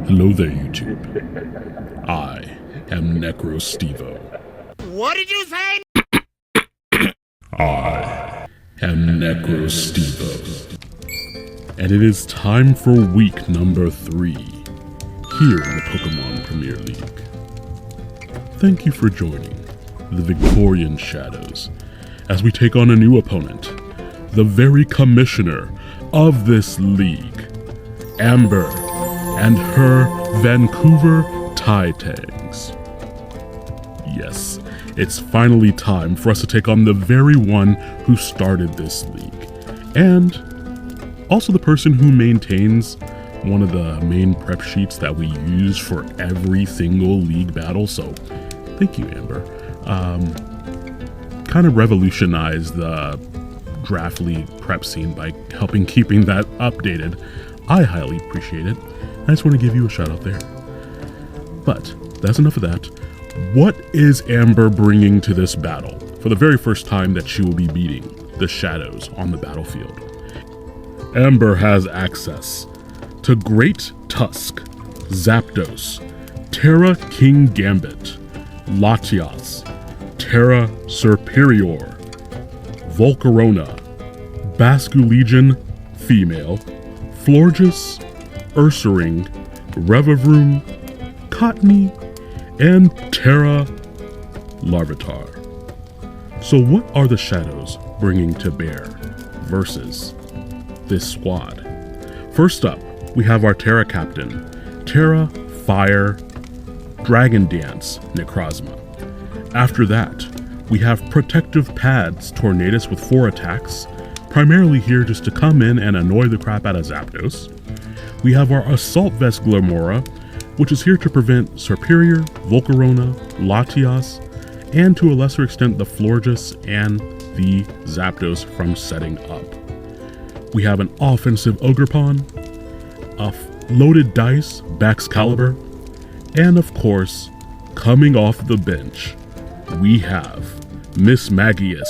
Hello there, YouTube. I am Necrostevo. What did you say? I am Necrostevo. And it is time for week number 3 here in the Pokemon Premier League. Thank you for joining the Victorian Shadows as we take on a new opponent, the very commissioner of this league, Amber and her Vancouver Titangs. Yes, it's finally time for us to take on the very one who started this league, and also the person who maintains one of the main prep sheets that we use for every single league battle. So thank you, Amber. Kind of revolutionized the draft league prep scene by helping keeping that updated. I highly appreciate it. I just want to give you a shout out there. But that's enough of that. What is Amber bringing to this battle for the very first time that she will be beating the Shadows on the battlefield? Amber has access to Great Tusk, Zapdos, Terra King Gambit, Latias, Terra Superior, Volcarona, Basculegion Female, Florges, Ursaring, Revavroom, Cottony, and Terra Larvitar. So what are the Shadows bringing to bear versus this squad? First up, we have our Terra Captain, Terra Fire Dragon Dance Necrozma. After that, we have Protective Pads Tornadus with 4 attacks, primarily here just to come in and annoy the crap out of Zapdos. We have our Assault Vest Glamora, which is here to prevent Superior, Volcarona, Latias, and to a lesser extent the Florges and the Zapdos from setting up. We have an offensive Ogerpon, a loaded dice Baxcalibur, and of course, coming off the bench, we have Miss Magius.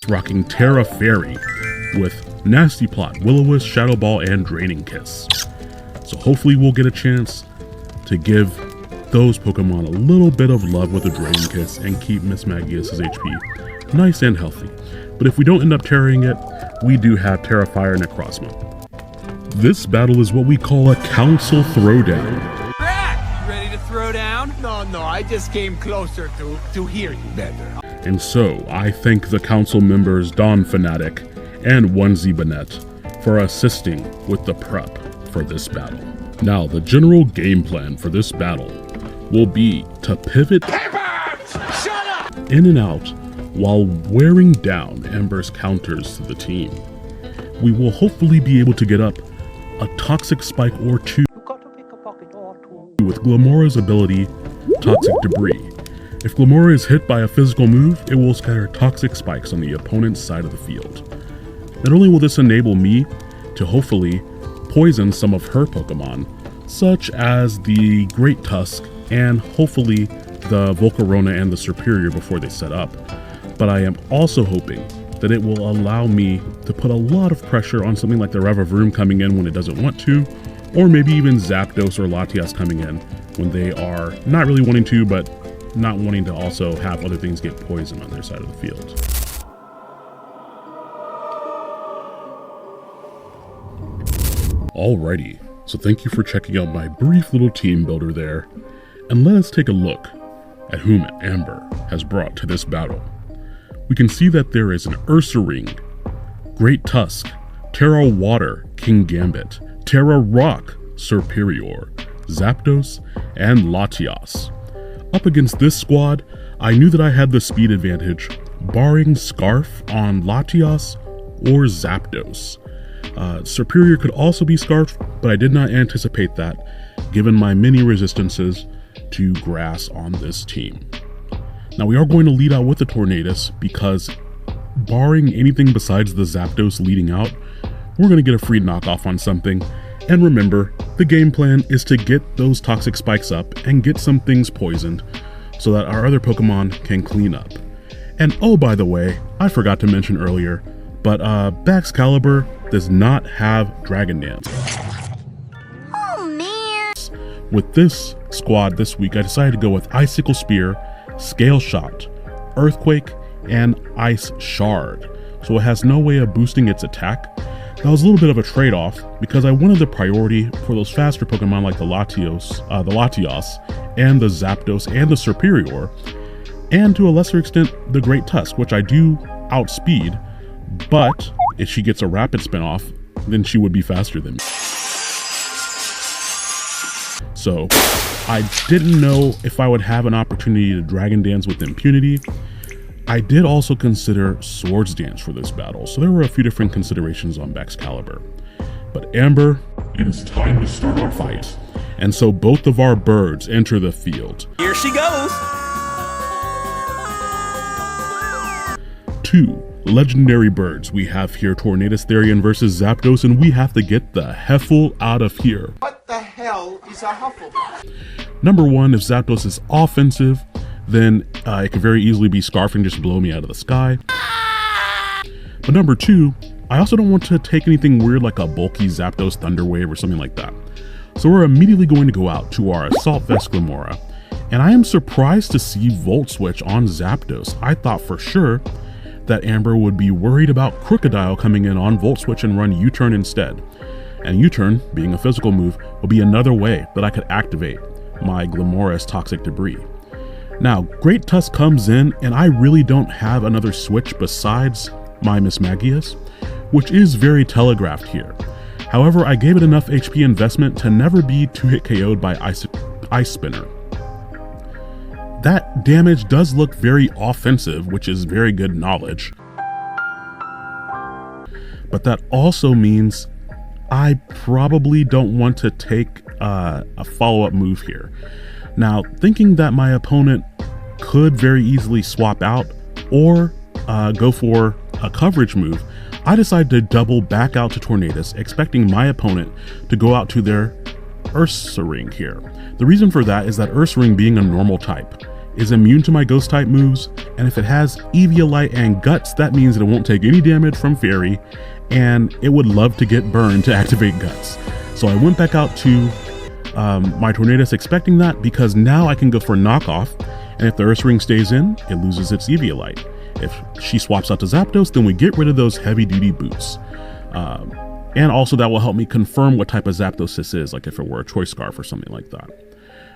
Rocking Terra Fairy with Nasty Plot, Will-O-Wisp, Shadow Ball, and Draining Kiss. So hopefully we'll get a chance to give those Pokemon a little bit of love with a Draining Kiss and keep Miss Magius' HP nice and healthy. But if we don't end up tearing it, we do have Terra Fire Necrozma. This battle is what we call a Council Throwdown. Brad, you ready to throw down? No, I just came closer to hear you better. And so, I thank the council members Don Fanatic and Onesie Bonnet for assisting with the prep for this battle. Now, the general game plan for this battle will be to pivot in and out while wearing down Amber's counters to the team. We will hopefully be able to get up a Toxic Spike or 2 with Glamora's ability, Toxic Debris. If Glamora is hit by a physical move, it will scatter toxic spikes on the opponent's side of the field. Not only will this enable me to hopefully poison some of her Pokemon, such as the Great Tusk and hopefully the Volcarona and the Superior before they set up, but I am also hoping that it will allow me to put a lot of pressure on something like the Revavroom coming in when it doesn't want to, or maybe even Zapdos or Latias coming in when they are not really wanting to, but not wanting to also have other things get poisoned on their side of the field. Alrighty, so thank you for checking out my brief little team builder there, and let us take a look at whom Amber has brought to this battle. We can see that there is an Ursaring, Great Tusk, Terra Water King Gambit, Terra Rock Superior, Zapdos, and Latias. Up against this squad, I knew that I had the speed advantage, barring Scarf on Latias or Zapdos. Superior could also be Scarf, but I did not anticipate that, given my many resistances to grass on this team. Now we are going to lead out with the Tornadus because, barring anything besides the Zapdos leading out, we're going to get a free knockoff on something. And remember, the game plan is to get those toxic spikes up and get some things poisoned so that our other Pokemon can clean up. And oh, by the way, I forgot to mention earlier, but Baxcalibur does not have Dragon Dance. Oh man! With this squad this week, I decided to go with Icicle Spear, Scale Shot, Earthquake, and Ice Shard. So it has no way of boosting its attack. That was a little bit of a trade-off because I wanted the priority for those faster Pokemon like the Latios, and the Zapdos, and the Serperior, and to a lesser extent, the Great Tusk, which I do outspeed, but if she gets a rapid spin-off, then she would be faster than me. So I didn't know if I would have an opportunity to Dragon Dance with impunity. I did also consider Swords Dance for this battle, so there were a few different considerations on Baxcalibur. But Amber, it is time to start our fight. And so both of our birds enter the field. Here she goes. 2 legendary birds we have here, Tornadus Therian versus Zapdos, and we have to get the Heffel out of here. What the hell is a Huffle? Number 1, if Zapdos is offensive, then it could very easily be Scarf and just blow me out of the sky. But number 2, I also don't want to take anything weird like a bulky Zapdos Thunder Wave or something like that. So we're immediately going to go out to our Assault Vest Glimmora, and I am surprised to see Volt Switch on Zapdos. I thought for sure that Amber would be worried about Crocodile coming in on Volt Switch and run U-Turn instead. And U-Turn, being a physical move, will be another way that I could activate my Glimmora's Toxic Debris. Now, Great Tusk comes in, and I really don't have another switch besides my Mismagius, which is very telegraphed here. However, I gave it enough HP investment to never be 2-hit KO'd by Ice Spinner. That damage does look very offensive, which is very good knowledge. But that also means I probably don't want to take a follow-up move here. Now, thinking that my opponent could very easily swap out or go for a coverage move, I decided to double back out to Tornadus, expecting my opponent to go out to their Ursaring here. The reason for that is that Ursaring, being a normal type, is immune to my ghost type moves, and if it has Eviolite and Guts, that means that it won't take any damage from Fairy, and it would love to get burned to activate Guts. So I went back out to my Tornadus expecting that, because now I can go for knockoff, and if the Ursaring stays in, it loses its Eviolite. If she swaps out to Zapdos, then we get rid of those heavy duty boots. And also that will help me confirm what type of Zapdos this is, like if it were a Choice Scarf or something like that.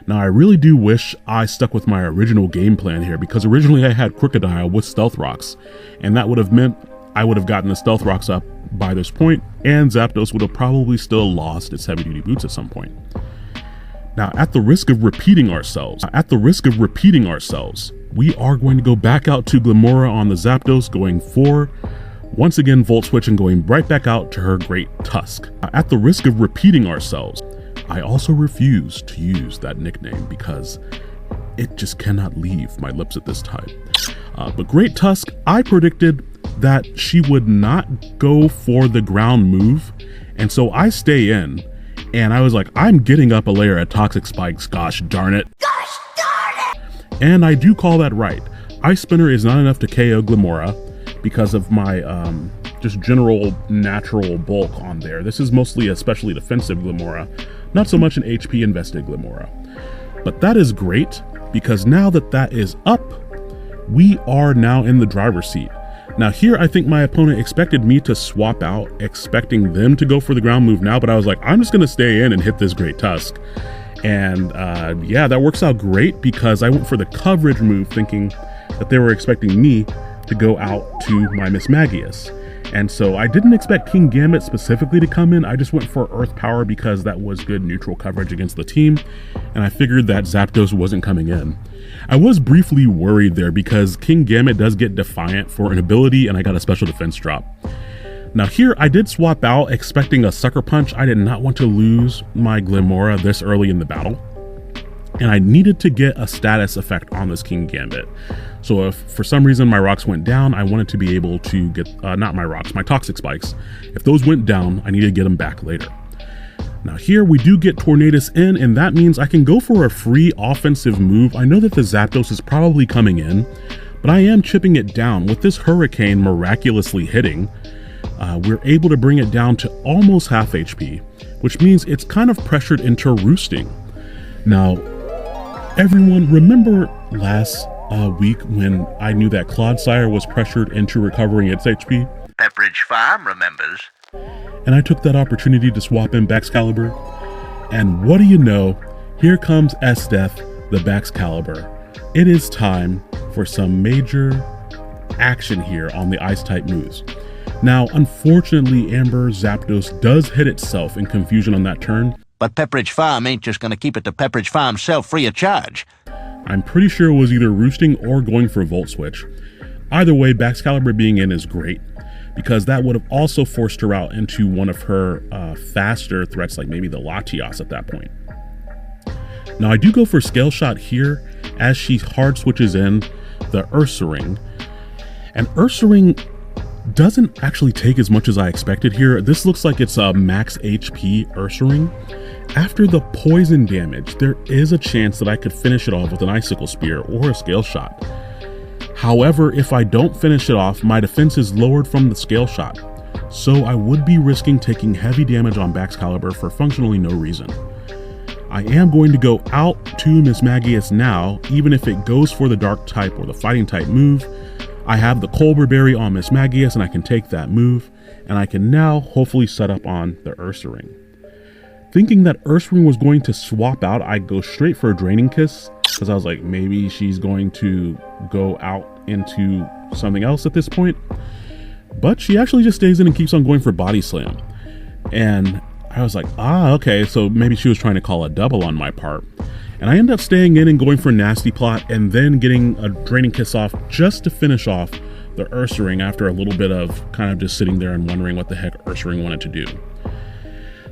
Now, I really do wish I stuck with my original game plan here, because originally I had Crocodile with Stealth Rocks, and that would have meant I would have gotten the Stealth Rocks up by this point, and Zapdos would have probably still lost its heavy duty boots at some point. Now, at the risk of repeating ourselves, we are going to go back out to Glimmora on the Zapdos, going for, once again, Volt Switch, and going right back out to her Great Tusk. At the risk of repeating ourselves, I also refuse to use that nickname because it just cannot leave my lips at this time. But Great Tusk, I predicted that she would not go for the ground move, and so I stay in, and I was like, I'm getting up a layer at Toxic Spikes, gosh darn it. Gosh darn it! And I do call that right. Ice Spinner is not enough to KO Glimmora because of my just general natural bulk on there. This is mostly a specially defensive Glimmora, not so much an HP invested Glimmora. But that is great, because now that that is up, we are now in the driver's seat. Now here, I think my opponent expected me to swap out, expecting them to go for the ground move now, but I was like, I'm just gonna stay in and hit this Great Tusk. And yeah, that works out great, because I went for the coverage move thinking that they were expecting me to go out to my Mismagius. And so I didn't expect King Gambit specifically to come in. I just went for Earth Power because that was good neutral coverage against the team, and I figured that Zapdos wasn't coming in. I was briefly worried there because King Gambit does get Defiant for an ability, and I got a special defense drop. Now here, I did swap out expecting a Sucker Punch. I did not want to lose my Glimmora this early in the battle, and I needed to get a status effect on this King Gambit. So if for some reason my rocks went down, I wanted to be able to get, not my rocks, my Toxic Spikes. If those went down, I needed to get them back later. Now here we do get Tornadus in, and that means I can go for a free offensive move. I know that the Zapdos is probably coming in, but I am chipping it down. With this Hurricane miraculously hitting, we're able to bring it down to almost half HP, which means it's kind of pressured into roosting. Now, everyone, remember last week when I knew that Clodsire was pressured into recovering its HP? Pepperidge Farm remembers. And I took that opportunity to swap in Baxcalibur. And what do you know? Here comes S-Death, the Baxcalibur. It is time for some major action here on the Ice-type moves. Now, unfortunately, Amber Zapdos does hit itself in confusion on that turn. But Pepperidge Farm ain't just gonna keep it to Pepperidge Farm self free of charge. I'm pretty sure it was either roosting or going for Volt Switch. Either way, Baxcalibur being in is great, because that would have also forced her out into one of her faster threats, like maybe the Latias at that point. Now I do go for Scale Shot here as she hard switches in the Ursaring. And Ursaring doesn't actually take as much as I expected here. This looks like it's a max HP Ursaring. After the poison damage, there is a chance that I could finish it off with an Icicle Spear or a Scale Shot. However, if I don't finish it off, my defense is lowered from the Scale Shot, so I would be risking taking heavy damage on Baxcalibur for functionally no reason. I am going to go out to Mismagius now, even if it goes for the Dark type or the Fighting type move. I have the Colbur Berry on Mismagius and I can take that move, and I can now hopefully set up on the Ursaring. Thinking that Ursaring was going to swap out, I go straight for a Draining Kiss, because I was like, maybe she's going to go out into something else at this point. But she actually just stays in and keeps on going for Body Slam. And I was like, okay, so maybe she was trying to call a double on my part. And I end up staying in and going for Nasty Plot and then getting a Draining Kiss off just to finish off the Ursaring after a little bit of kind of just sitting there and wondering what the heck Ursaring wanted to do.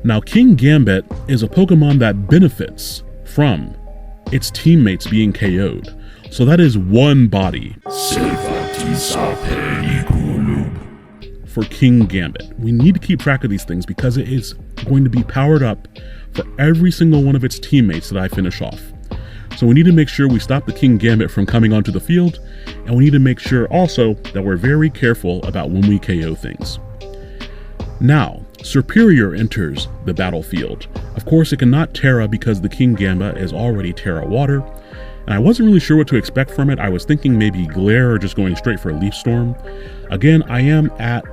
Now, King Gambit is a Pokemon that benefits from its teammates being KO'd. So that is one body for King Gambit. We need to keep track of these things because it is going to be powered up for every single one of its teammates that I finish off. So we need to make sure we stop the King Gambit from coming onto the field, and we need to make sure also that we're very careful about when we KO things. Now, Serperior enters the battlefield. Of course, it cannot Terra because the King Gambit is already Terra Water, and I wasn't really sure what to expect from it. I was thinking maybe Glare or just going straight for a Leaf Storm. Again, I am at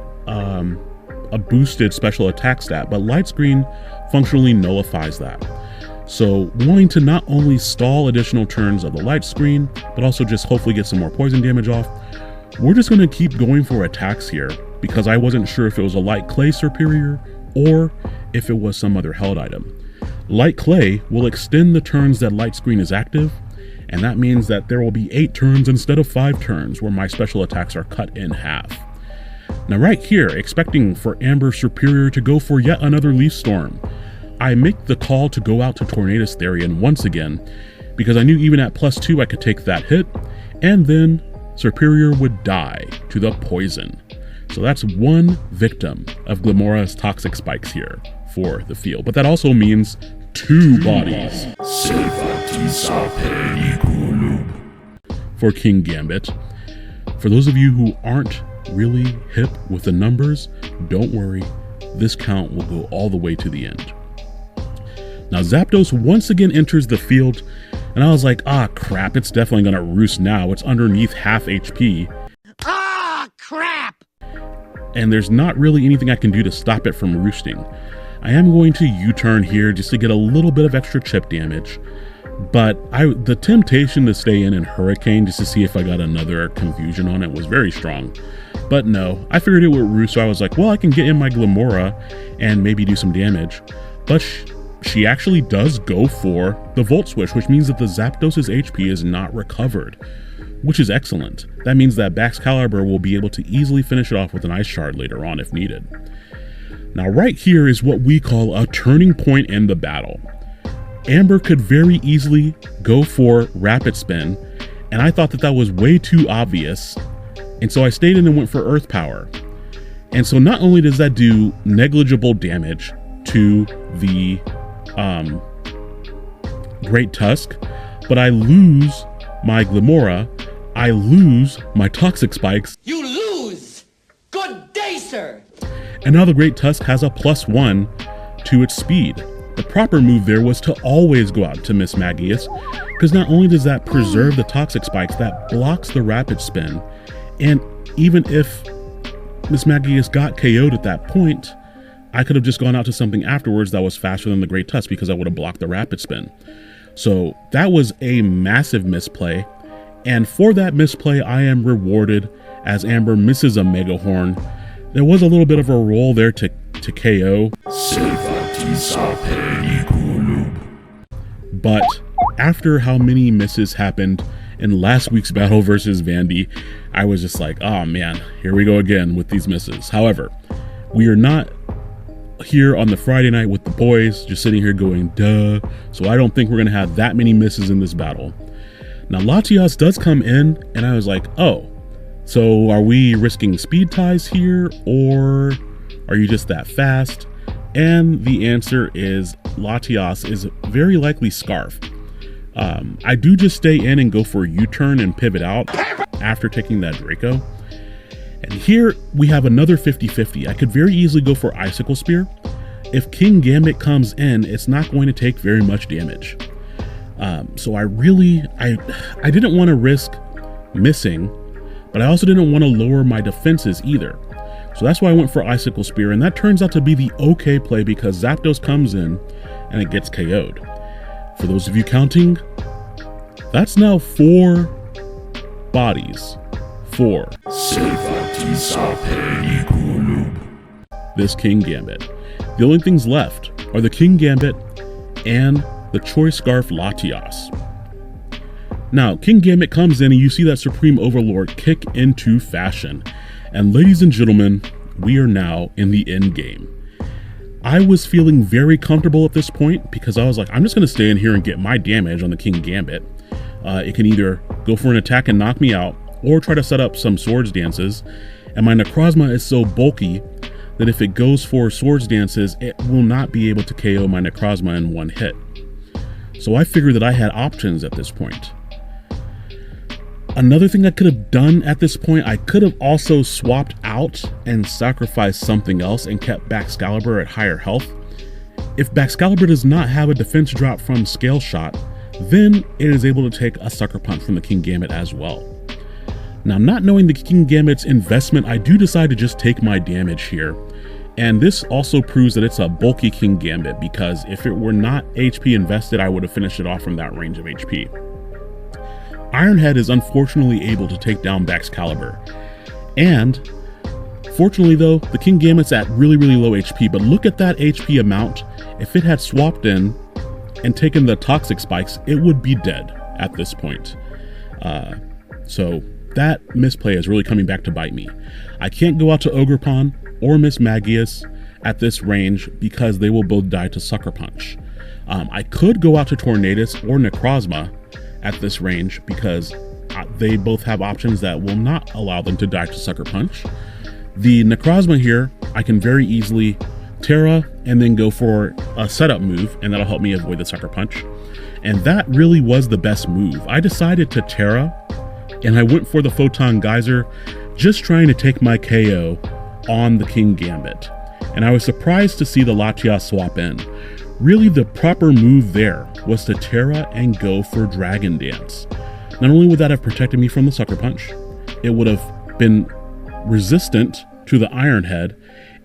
a boosted special attack stat, but Light Screen functionally nullifies that. So wanting to not only stall additional turns of the Light Screen, but also just hopefully get some more poison damage off, we're just going to keep going for attacks here, because I wasn't sure if it was a Light Clay Serperior or if it was some other held item. Light Clay will extend the turns that Light Screen is active, and that means that there will be 8 turns instead of 5 turns where my special attacks are cut in half. Now right here, expecting for Amber Serperior to go for yet another Leaf Storm, I make the call to go out to Tornadus Therian once again, because I knew even at +2 I could take that hit, and then Serperior would die to the poison. So that's one victim of Glamora's Toxic Spikes here for the field, but that also means 2 bodies for King Gambit. For those of you who aren't really hip with the numbers, don't worry, this count will go all the way to the end. Now Zapdos once again enters the field, and I was like, crap, it's definitely gonna roost now. It's underneath half HP. Crap! And there's not really anything I can do to stop it from roosting. I am going to U-turn here just to get a little bit of extra chip damage, but the temptation to stay in Hurricane just to see if I got another confusion on it was very strong. But no, I figured it would roost, so I was like, well, I can get in my Glamora and maybe do some damage. But she actually does go for the Volt Switch, which means that the Zapdos' HP is not recovered, which is excellent. That means that Baxcalibur will be able to easily finish it off with an Ice Shard later on if needed. Now right here is what we call a turning point in the battle. Amber could very easily go for Rapid Spin, and I thought that that was way too obvious, and so I stayed in and went for Earth Power. And so not only does that do negligible damage to the Great Tusk, but I lose my Glimora, I lose my Toxic Spikes. You lose! Good day, sir! And now the Great Tusk has a +1 to its speed. The proper move there was to always go out to Miss Magius, because not only does that preserve the Toxic Spikes, that blocks the Rapid Spin, and even if Miss Magius got KO'd at that point, I could have just gone out to something afterwards that was faster than the Great Tusk because I would have blocked the Rapid Spin. So that was a massive misplay, and for that misplay I am rewarded as Amber misses a Mega Horn. There was a little bit of a roll there to KO. But after how many misses happened in last week's battle versus Vandy, I was just like, oh man, here we go again with these misses. However, we are not here on the Friday night with the boys, just sitting here going, duh. So I don't think we're going to have that many misses in this battle. Now, Latias does come in, and I was like, oh, so are we risking speed ties here, or are you just that fast? And the answer is Latias is very likely Scarf. I do just stay in and go for a U-turn and pivot out after taking that Draco. And here we have another 50-50. I could very easily go for Icicle Spear. If King Gambit comes in, it's not going to take very much damage. So I didn't want to risk missing, but I also didn't want to lower my defenses either. So that's why I went for Icicle Spear, and that turns out to be the okay play because Zapdos comes in and it gets KO'd. For those of you counting, that's now 4 bodies. 4. This King Gambit. The only things left are the King Gambit and the Choice Scarf Latias. Now, King Gambit comes in and you see that Supreme Overlord kick into fashion. And ladies and gentlemen, we are now in the end game. I was feeling very comfortable at this point because I was like, I'm just going to stay in here and get my damage on the King Gambit. It can either go for an attack and knock me out or try to set up some Swords Dances. And my Necrozma is so bulky that if it goes for Swords Dances, it will not be able to KO my Necrozma in one hit. So I figured that I had options at this point. Another thing I could have done at this point, I could have also swapped out and sacrificed something else and kept Baxcalibur at higher health. If Baxcalibur does not have a defense drop from Scale Shot, then it is able to take a Sucker Punch from the King Gambit as well. Now, not knowing the King Gambit's investment, I do decide to just take my damage here. And this also proves that it's a bulky King Gambit, because if it were not HP invested, I would have finished it off from that range of HP. Ironhead is unfortunately able to take down Baxcalibur. And fortunately though, the King Gambit's at really low HP, but look at that HP amount. If it had swapped in and taken the Toxic Spikes, it would be dead at this point. So that misplay is really coming back to bite me. I can't go out to Ogerpon or Miss Magius at this range because they will both die to Sucker Punch. I could go out to Tornadus or Necrozma at this range because they both have options that will not allow them to die to Sucker Punch. The Necrozma here, I can very easily Terra and then go for a setup move, and that'll help me avoid the Sucker Punch. And that really was the best move. I decided to Terra, and I went for the Photon Geyser, just trying to take my KO on the King Gambit. And I was surprised to see the Latias swap in. Really, the proper move there was to Terra and go for Dragon Dance. Not only would that have protected me from the Sucker Punch, it would have been resistant to the Iron Head,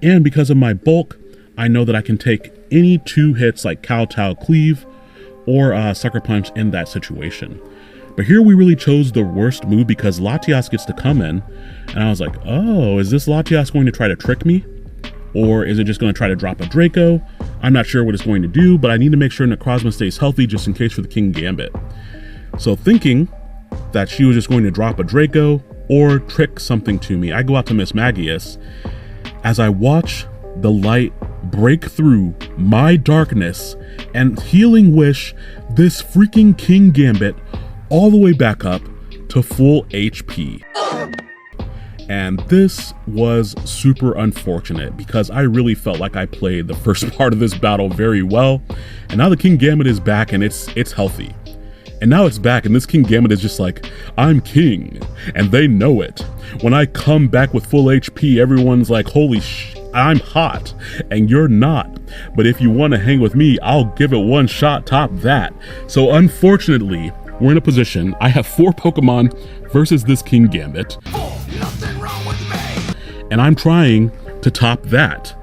and because of my bulk, I know that I can take any 2 hits like Kowtow Cleave or Sucker Punch in that situation. But here we really chose the worst move because Latias gets to come in, and I was like, oh, is this Latias going to try to trick me? Or is it just going to try to drop a Draco? I'm not sure what it's going to do, but I need to make sure Necrozma stays healthy just in case for the King Gambit. So thinking that she was just going to drop a Draco or trick something to me, I go out to Miss Magius as I watch the light break through my darkness and Healing Wish this freaking King Gambit all the way back up to full HP. And this was super unfortunate because I really felt like I played the first part of this battle very well. And now the King Gambit is back and it's healthy. And now it's back and this King Gambit is just like, I'm king and they know it. When I come back with full HP, everyone's like, holy I'm hot and you're not. But if you want to hang with me, I'll give it one shot top that. So unfortunately, we're in a position, I have 4 Pokemon versus this King Gambit. Nothing wrong with me. And I'm trying to top that.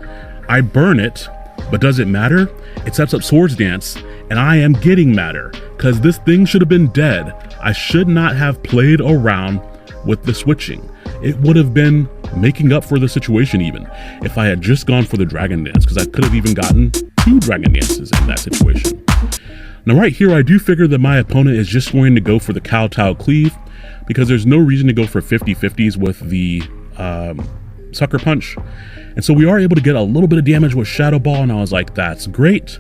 I burn it, but does it matter? It sets up Swords Dance, and I am getting matter, because this thing should have been dead. I should not have played around with the switching. It would have been making up for the situation even, if I had just gone for the Dragon Dance, because I could have even gotten 2 Dragon Dances in that situation. Now right here, I do figure that my opponent is just going to go for the Kowtow Cleave, because there's no reason to go for 50-50s with the Sucker Punch. And so we are able to get a little bit of damage with Shadow Ball, and I was like, that's great.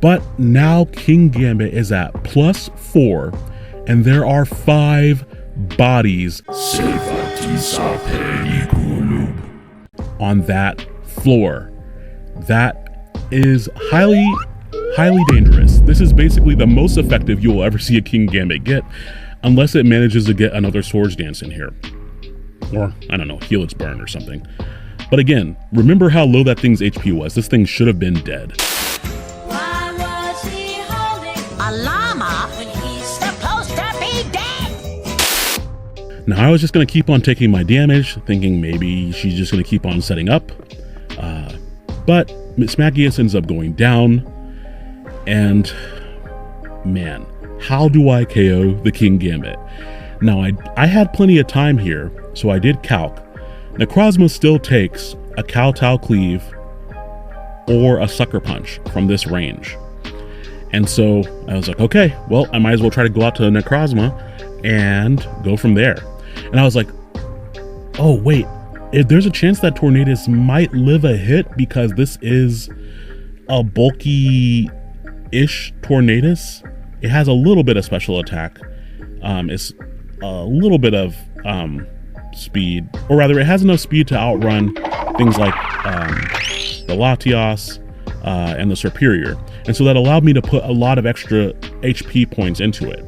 But now King Gambit is at +4, and there are 5 bodies on that floor. That is highly dangerous. This is basically the most effective you will ever see a King Gambit get, unless it manages to get another Swords Dance in here. Or, I don't know, heal its burn or something. But again, remember how low that thing's HP was. This thing should have been dead. Why was he holding a llama when he's supposed to be dead? Now, I was just going to keep on taking my damage, thinking maybe she's just going to keep on setting up. But Miss Magius ends up going down. And, man, how do I KO the King Gambit? Now, I had plenty of time here, so I did calc. Necrozma still takes a Kowtow Cleave or a Sucker Punch from this range. And so I was like, okay, well, I might as well try to go out to Necrozma and go from there. And I was like, oh, wait, if there's a chance that Tornadus might live a hit because this is a bulky-ish Tornadus. It has a little bit of special attack. It's a little bit of speed, or rather it has enough speed to outrun things like the Latios and the Superior, and so that allowed me to put a lot of extra HP points into it.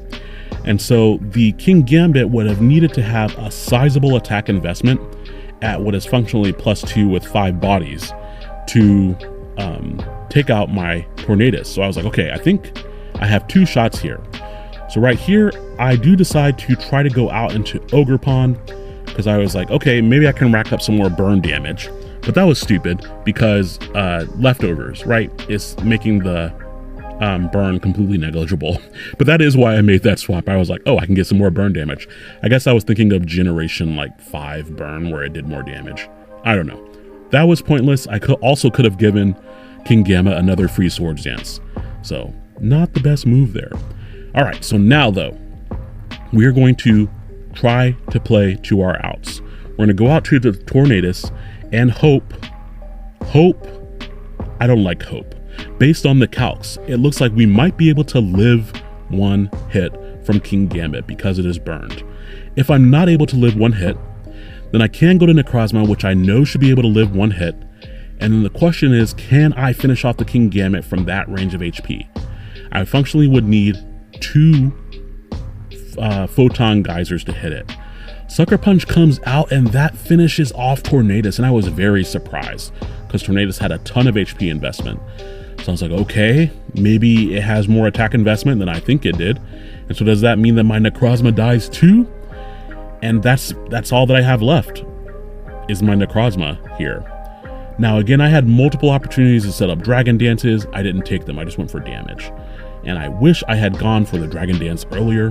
And so the King Gambit would have needed to have a sizable attack investment at what is functionally +2 with 5 bodies to take out my Tornadus. So I was like, okay, I think I have 2 shots here. So right here, I do decide to try to go out into Ogerpon, because I was like, okay, maybe I can rack up some more burn damage. But that was stupid, because leftovers, right, is making the burn completely negligible. But that is why I made that swap. I was like, oh, I can get some more burn damage. I guess I was thinking of generation like 5 burn where it did more damage. I don't know. That was pointless. I could have given King Gamma another free Swords Dance. So not the best move there. All right, so now though, we are going to try to play to our outs. We're gonna go out to the Tornadus and hope, I don't like hope. Based on the calcs, it looks like we might be able to live 1 hit from King Gambit because it is burned. If I'm not able to live 1 hit, then I can go to Necrozma, which I know should be able to live 1 hit. And then the question is, can I finish off the King Gambit from that range of HP? I functionally would need 2 Photon Geysers to hit it. Sucker Punch comes out and that finishes off Tornadus, and I was very surprised because Tornadus had a ton of HP investment. So I was like, okay, maybe it has more attack investment than I think it did. And so does that mean that my Necrozma dies too? And that's all that I have left is my Necrozma here. Now again, I had multiple opportunities to set up Dragon Dances. I didn't take them, I just went for damage. And I wish I had gone for the Dragon Dance earlier.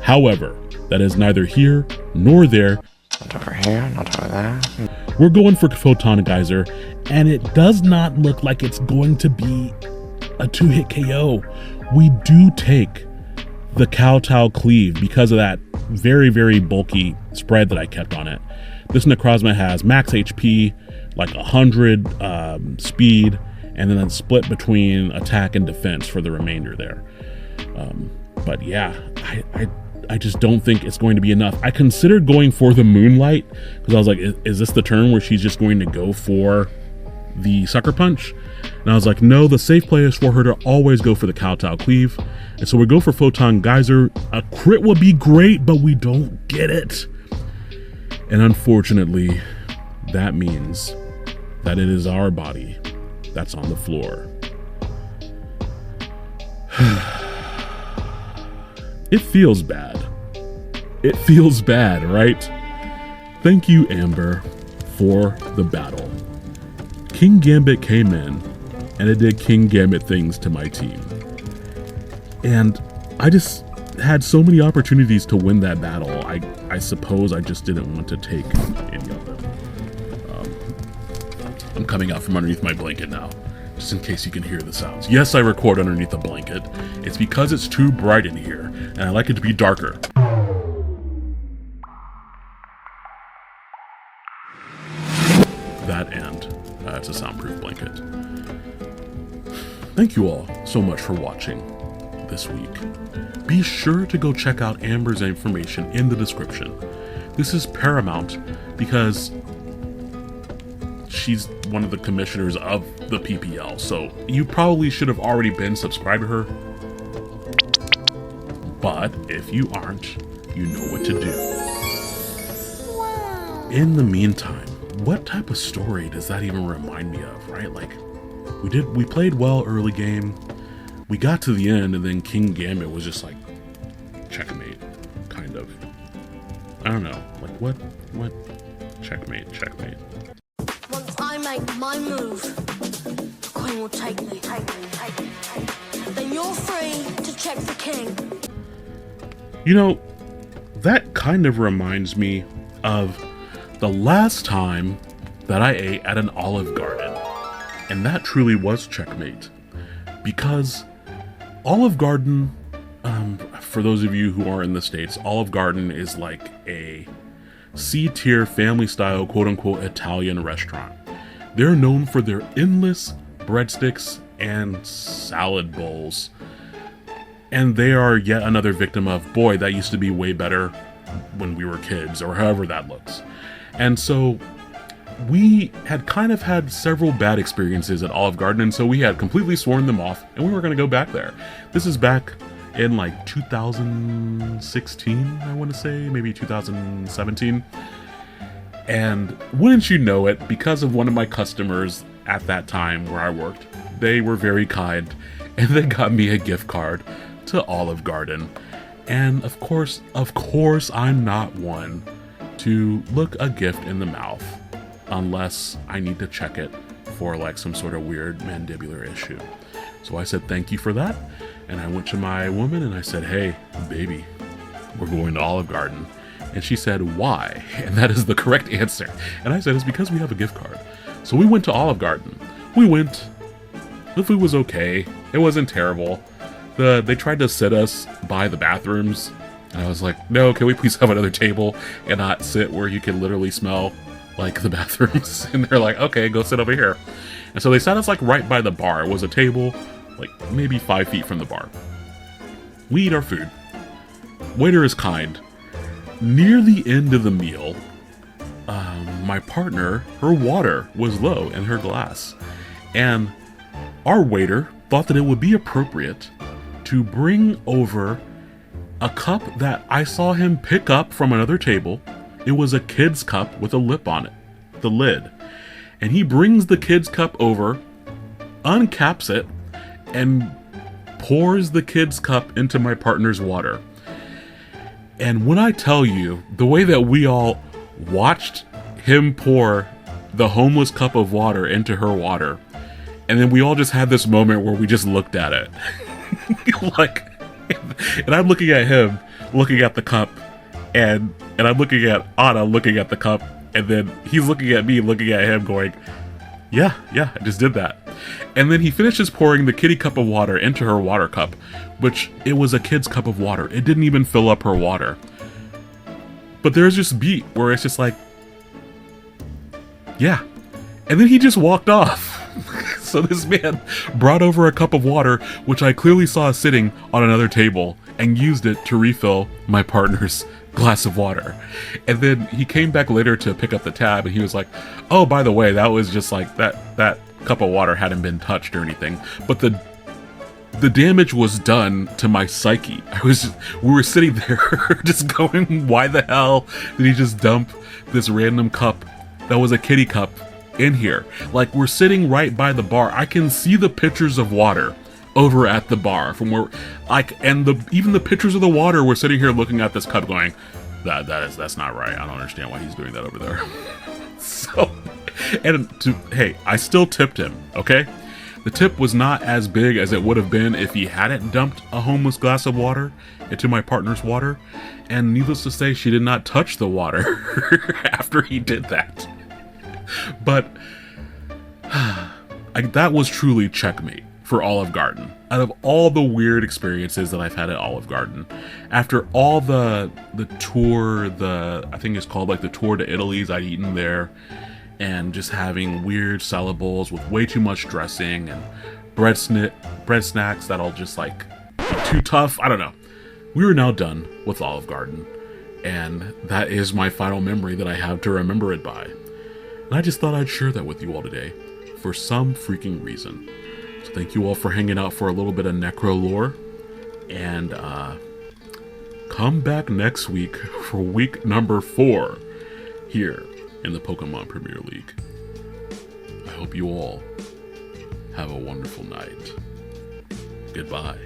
However, that is neither here nor there. Not over here, not over there. We're going for Photon Geyser, and it does not look like it's going to be a 2-hit KO. We do take the Kowtow Cleave because of that very, very bulky spread that I kept on it. This Necrozma has max HP, like 100 speed, and then it's split between attack and defense for the remainder there. But yeah, I just don't think it's going to be enough. I considered going for the Moonlight because I was like, is this the turn where she's just going to go for the Sucker Punch? And I was like, no, the safe play is for her to always go for the Kowtow Cleave. And so we go for Photon Geyser. A crit would be great, but we don't get it. And unfortunately, that means that it is our body that's on the floor. It feels bad. It feels bad, right? Thank you, Amber, for the battle. King Gambit came in, and it did King Gambit things to my team. And I just had so many opportunities to win that battle. I suppose I just didn't want to take any of them. I'm coming out from underneath my blanket now, just in case you can hear the sounds. Yes, I record underneath the blanket. It's because it's too bright in here, and I like it to be darker. That and it's a soundproof blanket. Thank you all so much for watching this week. Be sure to go check out Amber's information in the description. This is paramount because she's one of the commissioners of the PPL, so you probably should have already been subscribed to her. But if you aren't, you know what to do. In the meantime, what type of story does that even remind me of, right? Like, we played well early game, we got to the end, and then King Gambit was just like, checkmate, kind of. I don't know, like what, checkmate. Once I make my move, the queen will take me. Then you're free to check the king. You know, that kind of reminds me of the last time that I ate at an Olive Garden. And that truly was checkmate. Because Olive Garden, for those of you who are in the States, Olive Garden is like a C-tier family-style, quote-unquote, Italian restaurant. They're known for their endless breadsticks and salad bowls. And they are yet another victim of, boy, that used to be way better when we were kids, or however that looks. And so we had kind of had several bad experiences at Olive Garden, and so we had completely sworn them off, and we were going to go back there. This is back in like 2016, I want to say, maybe 2017. And wouldn't you know it, because of one of my customers at that time where I worked, they were very kind, and they got me a gift card to Olive Garden. And of course, I'm not one to look a gift in the mouth unless I need to check it for like some sort of weird mandibular issue. So I said thank you for that, and I went to my woman and I said, hey baby, we're going to Olive Garden. And she said, why? And that is the correct answer. And I said, it's because we have a gift card. So we went to Olive Garden. We went, the food was okay, it wasn't terrible. They tried to sit us by the bathrooms. And I was like, no, can we please have another table and not sit where you can literally smell like the bathrooms? And they're like, okay, go sit over here. And so they sat us like right by the bar. It was a table like maybe 5 feet from the bar. We eat our food. Waiter is kind. Near the end of the meal, my partner, her water was low in her glass. And our waiter thought that it would be appropriate to bring over a cup that I saw him pick up from another table. It was a kid's cup with a lip on it, the lid. And he brings the kid's cup over, uncaps it, and pours the kid's cup into my partner's water. And when I tell you, the way that we all watched him pour the homeless cup of water into her water, and then we all just had this moment where we just looked at it. Like, and I'm looking at him, looking at the cup, and I'm looking at Anna, looking at the cup, and then he's looking at me, looking at him, going, yeah, I just did that. And then he finishes pouring the kitty cup of water into her water cup, which it was a kid's cup of water. It didn't even fill up her water. But there's this beat where it's just like, yeah. And then he just walked off. So this man brought over a cup of water, which I clearly saw sitting on another table, and used it to refill my partner's glass of water. And then he came back later to pick up the tab, and he was like, oh, by the way, that was just like that cup of water hadn't been touched or anything, but the damage was done to my psyche. We were sitting there just going, why the hell did he just dump this random cup that was a kitty cup in here? Like, we're sitting right by the bar. I can see the pitchers of water over at the bar from where, like, and even the pitchers of the water were sitting here looking at this cup going, that's not right. I don't understand why he's doing that over there. So, hey, I still tipped him, okay? The tip was not as big as it would have been if he hadn't dumped a homeless glass of water into my partner's water. And needless to say, she did not touch the water after he did that. But that was truly checkmate for Olive Garden. Out of all the weird experiences that I've had at Olive Garden, after all the tour, I think it's called like the tour to Italy's I'd eaten there, and just having weird salad bowls with way too much dressing and bread snacks that'll just like be too tough. I don't know. We are now done with Olive Garden, and that is my final memory that I have to remember it by. And I just thought I'd share that with you all today for some freaking reason. So thank you all for hanging out for a little bit of NecroLore, and come back next week for week number 4 here in the Pokemon Premier League. I hope you all have a wonderful night. Goodbye.